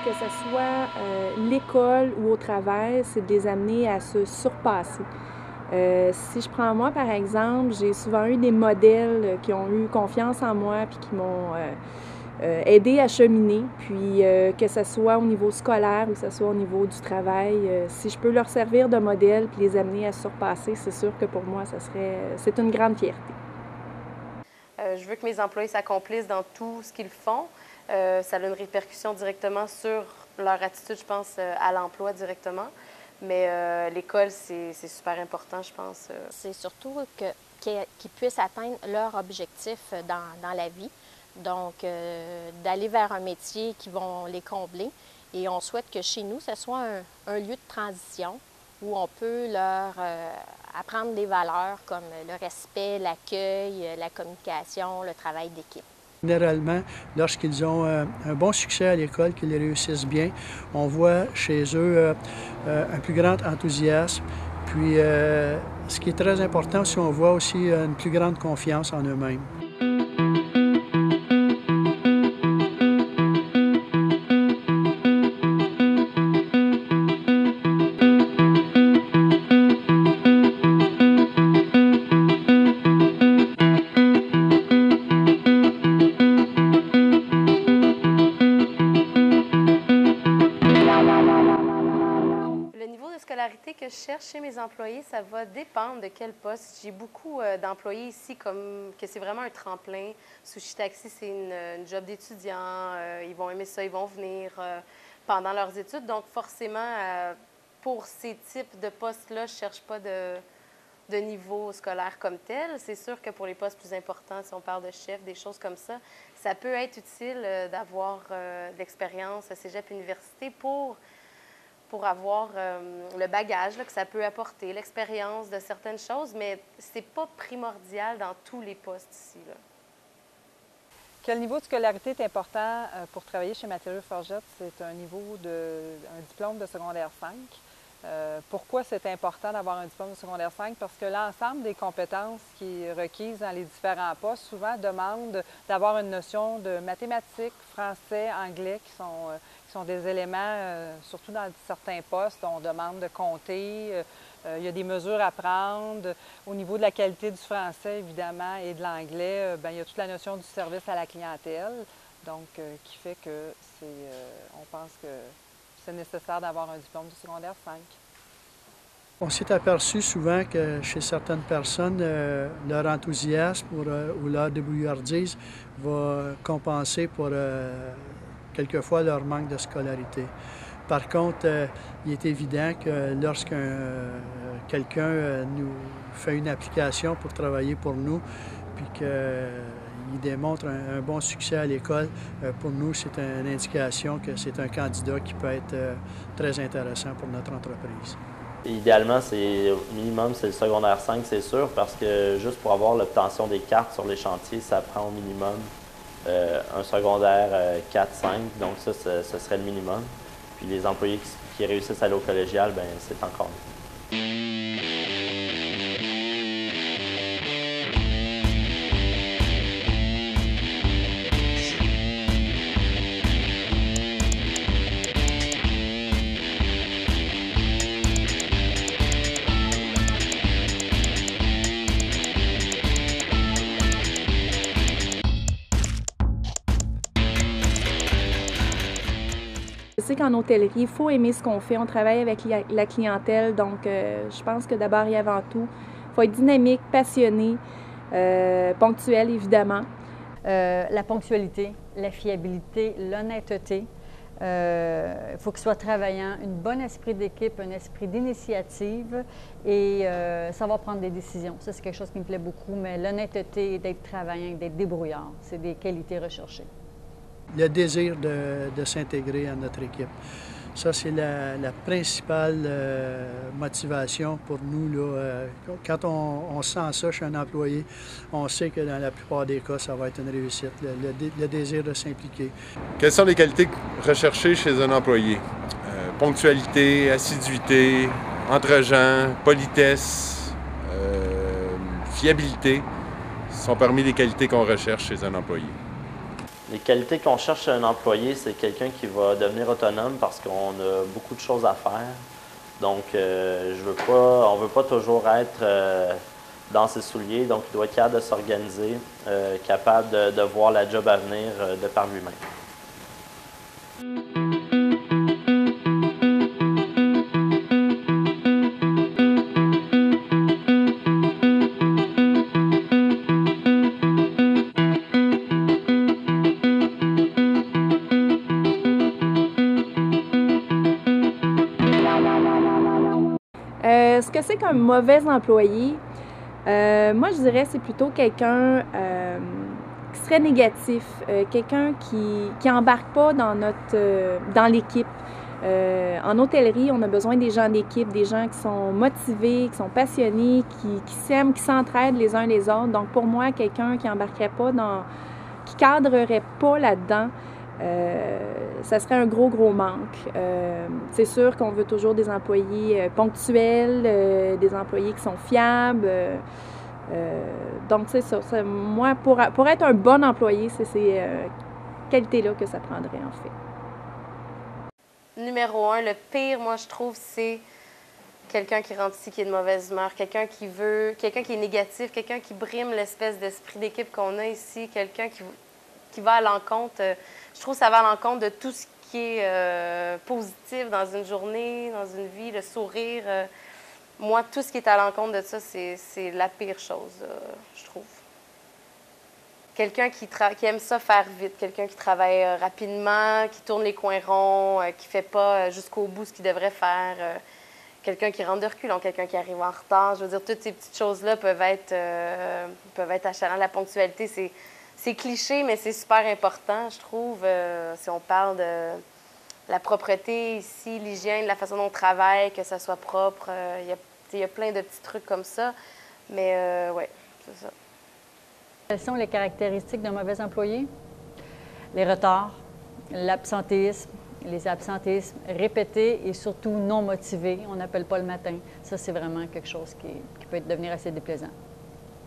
que ce soit l'école ou au travail, c'est de les amener à se surpasser. Si je prends moi, par exemple, j'ai souvent eu des modèles qui ont eu confiance en moi puis qui m'ont aidé à cheminer. Puis que ce soit au niveau scolaire ou que ce soit au niveau du travail, si je peux leur servir de modèle puis les amener à se surpasser, c'est sûr que pour moi, c'est une grande fierté. Je veux que mes employés s'accomplissent dans tout ce qu'ils font. Ça a une répercussion directement sur leur attitude, je pense, à l'emploi directement. Mais l'école, c'est super important, je pense. C'est surtout qu'ils puissent atteindre leur objectif dans la vie. Donc, d'aller vers un métier qui vont les combler. Et on souhaite que chez nous, ce soit un lieu de transition où on peut leur apprendre des valeurs comme le respect, l'accueil, la communication, le travail d'équipe. Généralement, lorsqu'ils ont un bon succès à l'école, qu'ils réussissent bien, on voit chez eux un plus grand enthousiasme. Puis, ce qui est très important, c'est qu'on voit aussi une plus grande confiance en eux-mêmes. Que je cherche chez mes employés, ça va dépendre de quel poste. J'ai beaucoup d'employés ici comme que c'est vraiment un tremplin. Sushi Taxi, c'est une job d'étudiants. Ils vont aimer ça, ils vont venir pendant leurs études. Donc, forcément, pour ces types de postes-là, je ne cherche pas de niveau scolaire comme tel. C'est sûr que pour les postes plus importants, si on parle de chef, des choses comme ça peut être utile d'avoir de l'expérience à cégep université pour avoir le bagage là, que ça peut apporter, l'expérience de certaines choses, mais c'est pas primordial dans tous les postes ici, là. Quel niveau de scolarité est important pour travailler chez Matériaux Forgette? C'est un diplôme de secondaire 5. Pourquoi c'est important d'avoir un diplôme de secondaire 5? Parce que l'ensemble des compétences qui est requises dans les différents postes souvent demandent d'avoir une notion de mathématiques, français, anglais, qui sont des éléments, surtout dans certains postes, on demande de compter. Il y a des mesures à prendre. Au niveau de la qualité du français, évidemment, et de l'anglais, il y a toute la notion du service à la clientèle, donc qui fait que on pense que c'est nécessaire d'avoir un diplôme de secondaire 5. On s'est aperçu souvent que chez certaines personnes, leur enthousiasme ou leur débrouillardise va compenser pour quelquefois leur manque de scolarité. Par contre, il est évident que lorsque quelqu'un nous fait une application pour travailler pour nous, puis qu'il démontre un bon succès à l'école, pour nous, c'est une indication que c'est un candidat qui peut être très intéressant pour notre entreprise. Idéalement, minimum, c'est le secondaire 5, c'est sûr, parce que juste pour avoir l'obtention des cartes sur les chantiers, ça prend au minimum un secondaire 4-5, donc ça, ce serait le minimum. Puis les employés qui réussissent à aller au collégial, bien, c'est encore mieux. Je sais qu'en hôtellerie, il faut aimer ce qu'on fait. On travaille avec la clientèle, donc je pense que d'abord et avant tout, il faut être dynamique, passionné, ponctuel évidemment. La ponctualité, la fiabilité, l'honnêteté. Il faut qu'il soit travaillant, un bon esprit d'équipe, un esprit d'initiative et savoir prendre des décisions. Ça, c'est quelque chose qui me plaît beaucoup, mais l'honnêteté, d'être travaillant, d'être débrouillard, c'est des qualités recherchées. Le désir de s'intégrer à notre équipe. Ça, c'est la principale motivation pour nous, là. Quand on sent ça chez un employé, on sait que dans la plupart des cas, ça va être une réussite, le désir de s'impliquer. Quelles sont les qualités recherchées chez un employé? Ponctualité, assiduité, entre-gens, politesse, fiabilité sont parmi les qualités qu'on recherche chez un employé. Les qualités qu'on cherche chez un employé, c'est quelqu'un qui va devenir autonome parce qu'on a beaucoup de choses à faire. Donc, on ne veut pas toujours être dans ses souliers, donc il doit être capable de s'organiser, capable de voir la job à venir de par lui-même. Ce que c'est qu'un mauvais employé, moi je dirais c'est plutôt quelqu'un qui serait négatif, quelqu'un qui embarque pas dans l'équipe. En hôtellerie, on a besoin des gens d'équipe, des gens qui sont motivés, qui sont passionnés, qui s'aiment, qui s'entraident les uns les autres. Donc pour moi, quelqu'un qui embarquerait pas qui cadrerait pas là-dedans, ça serait un gros manque. C'est sûr qu'on veut toujours des employés ponctuels, des employés qui sont fiables. Donc, c'est ça. Moi, pour être un bon employé, c'est ces qualités-là que ça prendrait, en fait. Numéro 1, le pire, moi, je trouve, c'est quelqu'un qui rentre ici, qui est de mauvaise humeur, quelqu'un qui est négatif, quelqu'un qui brime l'espèce d'esprit d'équipe qu'on a ici, quelqu'un qui va à l'encontre. Je trouve que ça va à l'encontre de tout ce qui est positif dans une journée, dans une vie, le sourire. Moi, tout ce qui est à l'encontre de ça, c'est la pire chose, je trouve. Quelqu'un qui aime ça faire vite, quelqu'un qui travaille rapidement, qui tourne les coins ronds, qui ne fait pas jusqu'au bout ce qu'il devrait faire. Quelqu'un qui rentre de reculons, quelqu'un qui arrive en retard. Je veux dire, toutes ces petites choses-là peuvent être achalantes. La ponctualité, c'est cliché, mais c'est super important, je trouve. Si on parle de la propreté ici, l'hygiène, la façon dont on travaille, que ça soit propre, il y a plein de petits trucs comme ça. Mais oui, c'est ça. Quelles sont les caractéristiques d'un mauvais employé? Les retards, l'absentéisme, les absentéismes répétés et surtout non motivés. On n'appelle pas le matin. Ça, c'est vraiment quelque chose qui peut devenir assez déplaisant.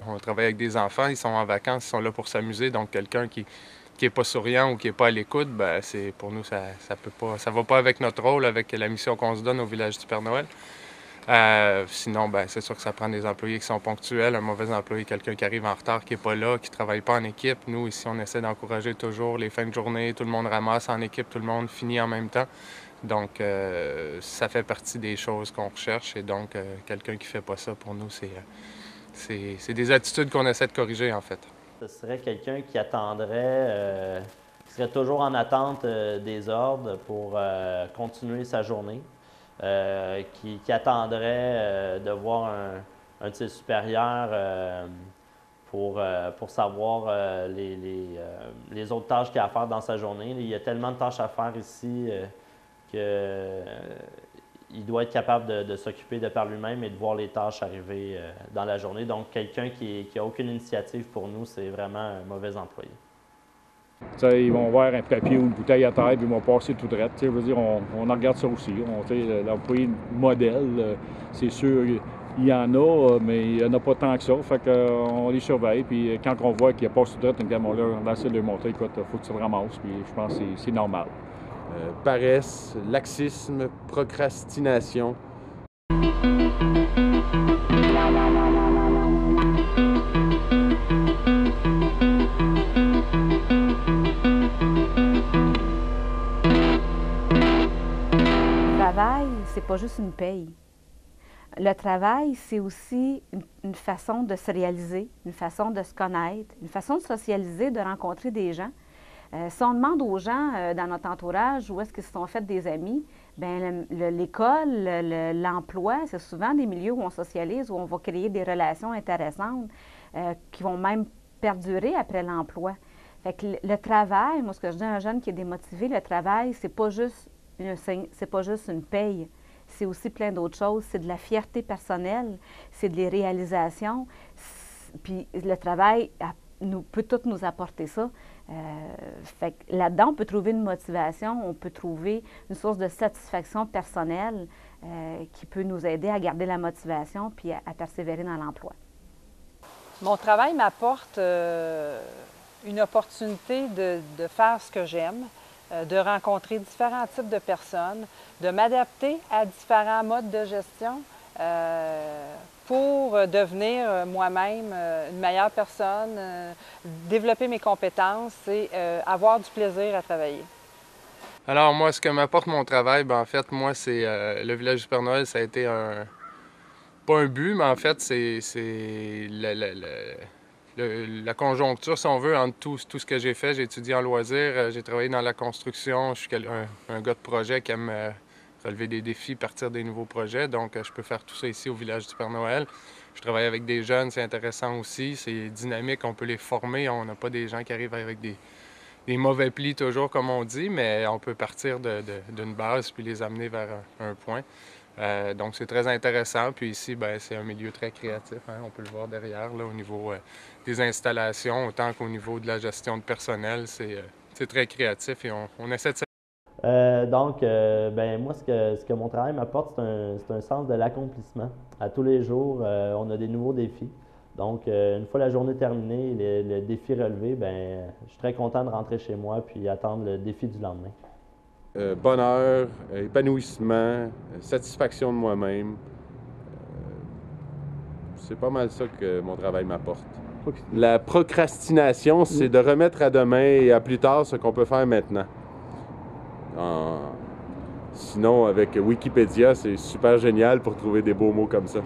On travaille avec des enfants, ils sont en vacances, ils sont là pour s'amuser. Donc, quelqu'un qui n'est pas souriant ou qui n'est pas à l'écoute, ben, pour nous, ça va pas avec notre rôle, avec la mission qu'on se donne au village du Père Noël. Sinon, ben, c'est sûr que ça prend des employés qui sont ponctuels. Un mauvais employé, quelqu'un qui arrive en retard, qui n'est pas là, qui ne travaille pas en équipe. Nous, ici, on essaie d'encourager toujours les fins de journée. Tout le monde ramasse en équipe, tout le monde finit en même temps. Donc, ça fait partie des choses qu'on recherche. Et donc, quelqu'un qui ne fait pas ça, pour nous, c'est des attitudes qu'on essaie de corriger, en fait. Ce serait quelqu'un qui attendrait, qui serait toujours en attente des ordres pour continuer sa journée. Qui attendrait de voir un de ses supérieurs pour savoir les autres tâches qu'il a à faire dans sa journée. Il y a tellement de tâches à faire ici qu'il doit être capable de s'occuper de par lui-même et de voir les tâches arriver dans la journée. Donc, quelqu'un qui n'a aucune initiative pour nous, c'est vraiment un mauvais employé. T'sais, ils vont voir un papier ou une bouteille à terre, puis ils vont passer tout droit. Je veux dire, on en regarde ça aussi. L'employé modèle, c'est sûr, il y en a, mais il n'y en a pas tant que ça. Fait qu'on les surveille, puis quand on voit qu'il passe tout droit, on regarde, on essaie de le montrer, écoute, il faut que tu le ramasses, puis je pense que c'est normal. Paresse, laxisme, procrastination. Le travail, c'est pas juste une paye. Le travail, c'est aussi une façon de se réaliser, une façon de se connaître, une façon de socialiser, de rencontrer des gens. Si on demande aux gens dans notre entourage où est-ce qu'ils se sont fait des amis, bien l'école, l'emploi, c'est souvent des milieux où on socialise, où on va créer des relations intéressantes qui vont même perdurer après l'emploi. Fait que le travail, moi ce que je dis à un jeune qui est démotivé, le travail, c'est pas juste une paye. C'est aussi plein d'autres choses. C'est de la fierté personnelle, c'est des réalisations. Puis le travail peut tout nous apporter ça. Fait que là-dedans, on peut trouver une motivation, on peut trouver une source de satisfaction personnelle qui peut nous aider à garder la motivation puis à persévérer dans l'emploi. Mon travail m'apporte une opportunité de faire ce que j'aime, de rencontrer différents types de personnes, de m'adapter à différents modes de gestion pour devenir moi-même une meilleure personne, développer mes compétences et avoir du plaisir à travailler. Alors moi, ce que m'apporte mon travail, ben, en fait, moi, c'est le village du Père Noël, ça a été pas un but, mais en fait, c'est la conjoncture, si on veut, entre tout ce que j'ai fait. J'ai étudié en loisirs, j'ai travaillé dans la construction, je suis un gars de projet qui aime relever des défis, partir des nouveaux projets, donc je peux faire tout ça ici au village du Père Noël. Je travaille avec des jeunes, c'est intéressant aussi, c'est dynamique, on peut les former, on n'a pas des gens qui arrivent avec des mauvais plis toujours, comme on dit, mais on peut partir d'une base puis les amener vers un point. Donc, c'est très intéressant. Puis ici, ben, c'est un milieu très créatif. Hein? On peut le voir derrière, là, au niveau des installations, autant qu'au niveau de la gestion de personnel. C'est très créatif et on essaie de... Ben, moi, ce que mon travail m'apporte, c'est un sens de l'accomplissement. À tous les jours, on a des nouveaux défis. Donc, une fois la journée terminée, le défi relevé, ben, je suis très content de rentrer chez moi puis attendre le défi du lendemain. Bonheur, épanouissement, satisfaction de moi-même. C'est pas mal ça que mon travail m'apporte. La procrastination, c'est de remettre à demain et à plus tard ce qu'on peut faire maintenant. Sinon, avec Wikipédia, c'est super génial pour trouver des beaux mots comme ça.